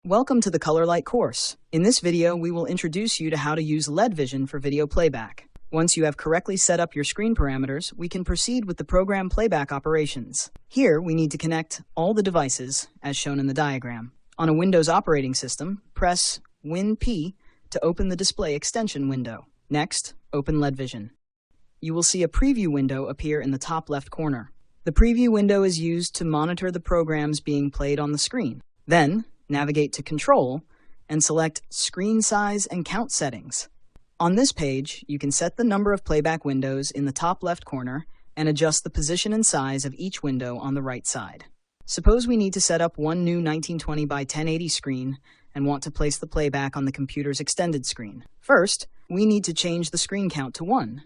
Welcome to the Colorlight course. In this video, we will introduce you to how to use LEDVision for video playback. Once you have correctly set up your screen parameters, we can proceed with the program playback operations. Here, we need to connect all the devices, as shown in the diagram. On a Windows operating system, press Win-P to open the display extension window. Next, open LEDVision. You will see a preview window appear in the top left corner. The preview window is used to monitor the programs being played on the screen. Then, navigate to Control and select Screen Size and Count Settings. On this page, you can set the number of playback windows in the top left corner and adjust the position and size of each window on the right side. Suppose we need to set up one new 1920 by 1080 screen and want to place the playback on the computer's extended screen. First, we need to change the screen count to 1.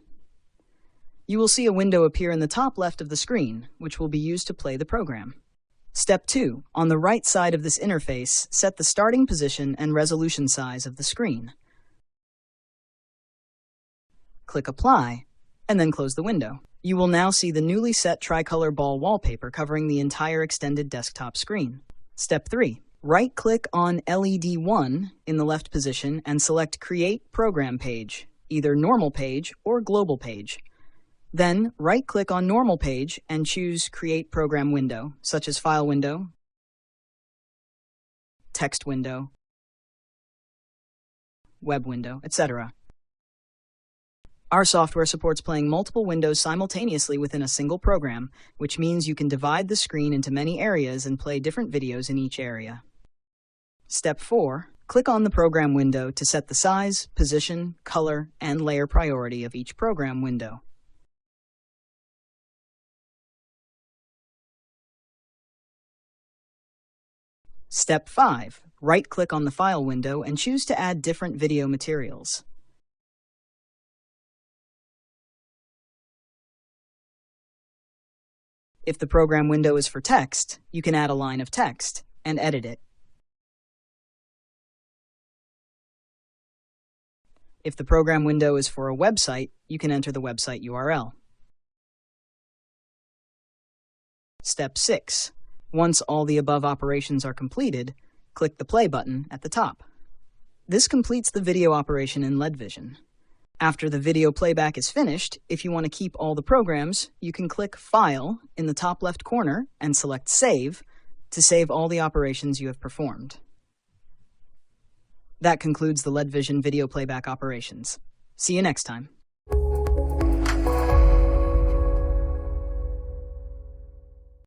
You will see a window appear in the top left of the screen, which will be used to play the program. Step 2. On the right side of this interface, set the starting position and resolution size of the screen. Click Apply, and then close the window. You will now see the newly set tricolor ball wallpaper covering the entire extended desktop screen. Step 3. Right-click on LED1 in the left position and select Create Program Page, either Normal Page or Global Page. Then, right-click on Normal Page and choose Create Program Window, such as File Window, Text Window, Web Window, etc. Our software supports playing multiple windows simultaneously within a single program, which means you can divide the screen into many areas and play different videos in each area. Step 4. Click on the program window to set the size, position, color, and layer priority of each program window. Step 5. Right-click on the file window and choose to add different video materials. If the program window is for text, you can add a line of text and edit it. If the program window is for a website, you can enter the website URL. Step 6. Once all the above operations are completed, click the play button at the top. This completes the video operation in LEDVision. After the video playback is finished, if you want to keep all the programs, you can click File in the top left corner and select Save to save all the operations you have performed. That concludes the LEDVision video playback operations. See you next time.